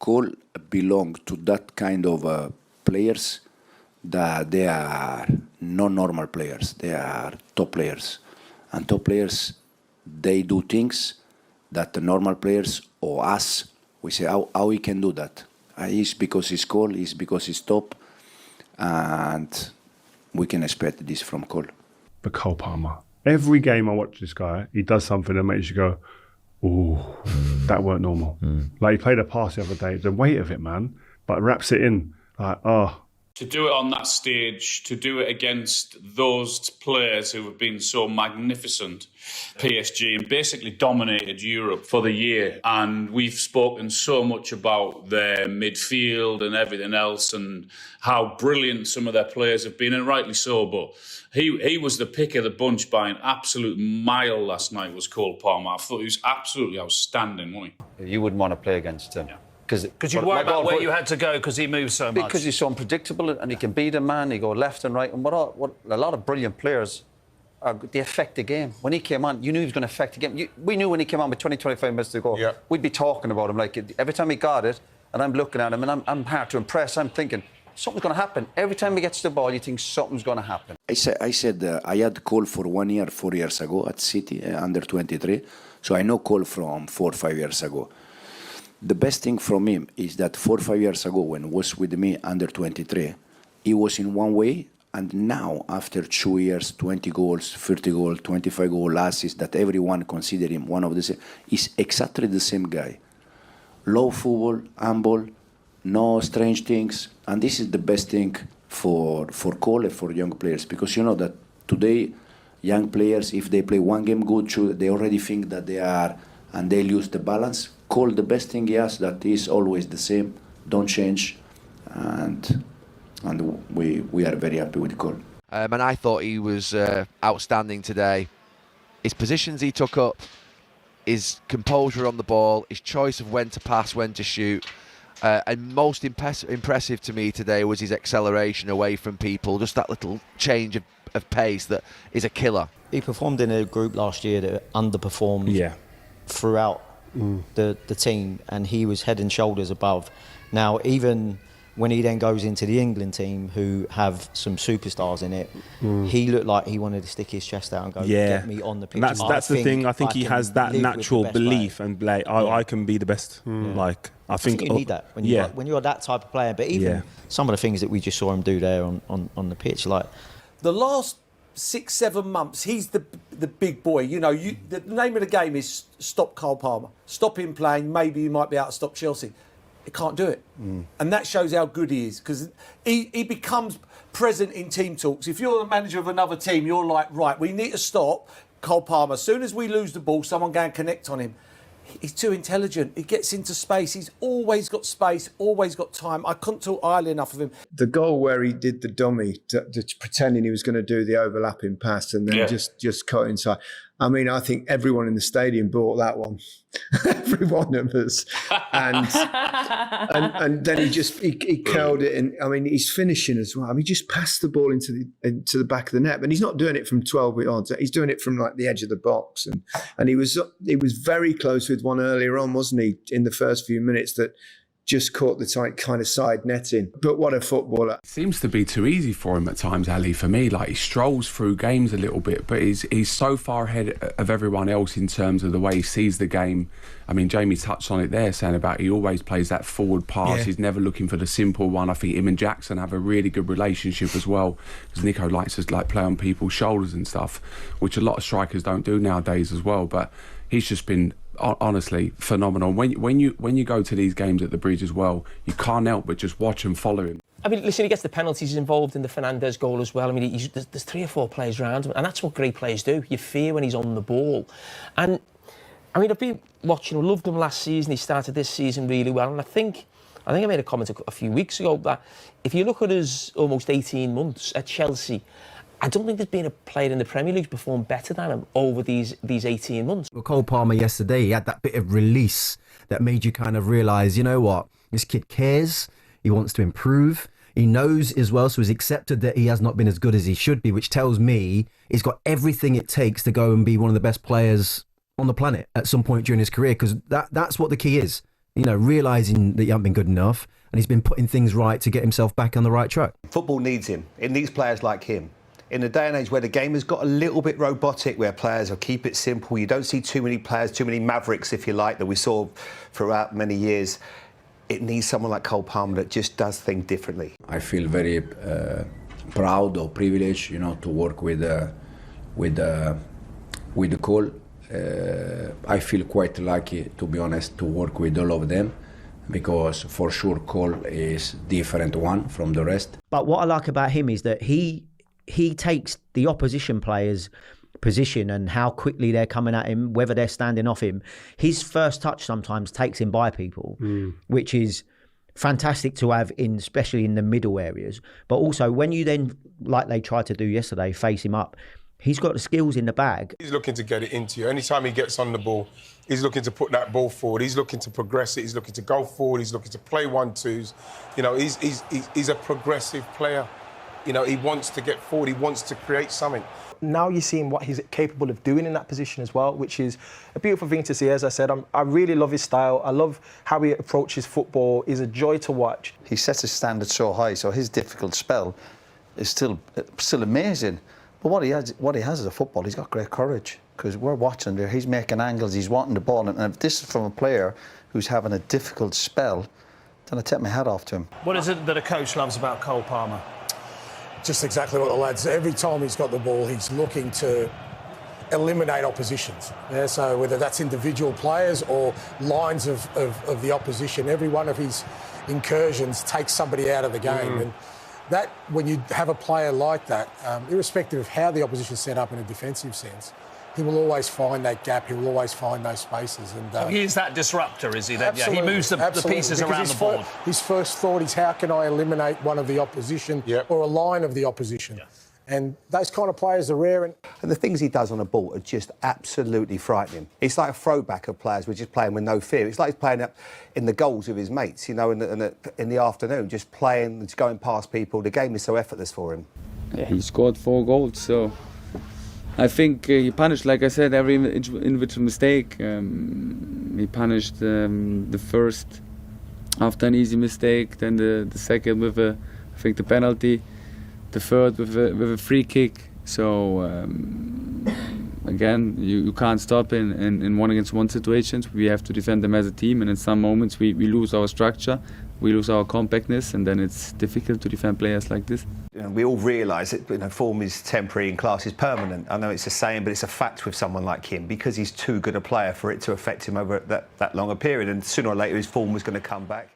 Cole belong to that kind of players that they are not normal players. They are top players. And top players, they do things that the normal players or us, we say, how he can do that? It's because he's Cole, it's because he's top, and we can expect this from Cole. But Cole Palmer, every game I watch this guy, he does something that makes you go, ooh, that weren't normal. Like he played a pass the other day, the weight of it, man, but wraps it in, like, oh. To do it on that stage, to do it against those players who have been so magnificent, PSG, and basically dominated Europe for the year. And we've spoken so much about their midfield and everything else and how brilliant some of their players have been, and rightly so. But he was the pick of the bunch by an absolute mile last night, was Cole Palmer. I thought he was absolutely outstanding, wasn't he? You wouldn't want to play against him. Yeah. Because you worry about where you had to go because he moves so much. Because he's so unpredictable and he can beat a man, he go left and right. And what a lot of brilliant players, they affect the game. When he came on, you knew he was going to affect the game. We knew when he came on with 20, 25 minutes to go, we'd be talking about him. Like every time he got it, and I'm looking at him and I'm hard to impress, I'm thinking, something's going to happen. Every time he gets the ball, you think something's going to happen. I said I had Cole for 1 year, 4 years ago at City, under 23. So I know Cole from 4 or 5 years ago. The best thing from him is that 4 or 5 years ago, when he was with me under 23, he was in one way, and now, after 2 years, 20 goals, 30 goals, 25 goal assists, that everyone consider him one of the same, he's exactly the same guy. Low football, humble, no strange things, and this is the best thing for Cole and for young players, because you know that today, young players, if they play one game good, they already think that they are, and they lose the balance. Cole, the best thing he has, that is always the same, don't change, and we are very happy with Cole. And I thought he was outstanding today. His positions he took up, his composure on the ball, his choice of when to pass, when to shoot, and most impressive to me today was his acceleration away from people, just that little change of pace that is a killer. He performed in a group last year that underperformed throughout the team, and he was head and shoulders above. Now, even when he then goes into the England team, who have some superstars in it, he looked like he wanted to stick his chest out and go, get me on the pitch. That's the thing. I think he has that natural belief and like, I can be the best. Like, I think you need that when you're that type of player. But even some of the things that we just saw him do there on the pitch, like the last 6-7 months, he's the big boy. You know, the name of the game is stop Cole Palmer. Stop him playing. Maybe you might be able to stop Chelsea. He can't do it. And that shows how good he is, because he becomes present in team talks. If you're the manager of another team, you're like, right, we need to stop Cole Palmer. As soon as we lose the ball, someone go and connect on him. He's too intelligent. He gets into space. He's always got space, always got time. I couldn't talk highly enough of him. The goal where he did the dummy, pretending he was going to do the overlapping pass and then just cut inside. I mean, I think everyone in the stadium bought that one. Every one of us. And then he curled it. And I mean, he's finishing as well. I mean, he just passed the ball into the back of the net. And he's not doing it from 12 yards. He's doing it from like the edge of the box. And he was very close with one earlier on, wasn't he, in the first few minutes that just caught the tight kind of side netting. But what a footballer. It seems to be too easy for him at times, Ali, for me. Like, he strolls through games a little bit, but he's so far ahead of everyone else in terms of the way he sees the game. I mean, Jamie touched on it there, saying about he always plays that forward pass. He's never looking for the simple one. I think him and Jackson have a really good relationship as well, because Nico likes to play on people's shoulders and stuff, which a lot of strikers don't do nowadays as well. But he's just been honestly phenomenal. When you go to these games at the Bridge as well, you can't help but just watch and follow him. I mean, listen, he gets the penalties, he's involved in the Fernandes goal as well. I mean, there's 3 or 4 players around him, and that's what great players do. You fear when he's on the ball. And I mean, I've been watching, I loved him last season. He started this season really well, and I think I made a comment a few weeks ago that if you look at his almost 18 months at Chelsea, I don't think there's been a player in the Premier League who's performed better than him over these 18 months. Well, Cole Palmer yesterday, he had that bit of release that made you kind of realise, you know what, this kid cares, he wants to improve, he knows as well, so he's accepted that he has not been as good as he should be, which tells me he's got everything it takes to go and be one of the best players on the planet at some point during his career, because that's what the key is. realising that you haven't been good enough, and he's been putting things right to get himself back on the right track. Football needs him. It needs players like him. In a day and age where the game has got a little bit robotic, where players will keep it simple, you don't see too many players, too many mavericks, if you like, that we saw throughout many years. It needs someone like Cole Palmer that just does things differently. I feel very proud or privileged, to work with Cole. I feel quite lucky, to be honest, to work with all of them, because for sure Cole is different one from the rest. But what I like about him is that he takes the opposition players' position and how quickly they're coming at him, whether they're standing off him. His first touch sometimes takes him by people, which is fantastic to have, especially in the middle areas. But also when you then, like they tried to do yesterday, face him up, he's got the skills in the bag. He's looking to get it into you. Anytime he gets on the ball, he's looking to put that ball forward. He's looking to progress it. He's looking to go forward. He's looking to play 1-2s. He's a progressive player. He wants to get forward. He wants to create something. Now you're seeing what he's capable of doing in that position as well, which is a beautiful thing to see. As I said, I really love his style. I love how he approaches football. He's a joy to watch. He sets his standard so high, so his difficult spell is still amazing. But what he has as a football, he's got great courage, because we're watching there. He's making angles. He's wanting the ball, and if this is from a player who's having a difficult spell, then I take my hat off to him. What is it that a coach loves about Cole Palmer? Just exactly what the lads. Every time he's got the ball, he's looking to eliminate oppositions. Yeah, so whether that's individual players or lines of the opposition, every one of his incursions takes somebody out of the game. And that, when you have a player like that, irrespective of how the opposition's set up in a defensive sense, he will always find that gap. He will always find those spaces. And so he is that disruptor, is he? That, absolutely, he moves the pieces because around the board. His first thought is, how can I eliminate one of the opposition or a line of the opposition? And those kind of players are rare. And the things he does on the ball are just absolutely frightening. It's like a throwback of players who are just playing with no fear. It's like he's playing up in the goals with his mates, in the afternoon, just playing, just going past people. The game is so effortless for him. Yeah, he scored 4 goals, so I think he punished, like I said, every individual mistake. He punished the first after an easy mistake, then the second with I think the penalty, the third with a free kick. So again, you can't stop in 1-against-1 situations. We have to defend them as a team, and in some moments we lose our structure, we lose our compactness, and then it's difficult to defend players like this. We all realise that form is temporary and class is permanent. I know it's a saying, but it's a fact with someone like him, because he's too good a player for it to affect him over that long a period, and sooner or later his form was going to come back.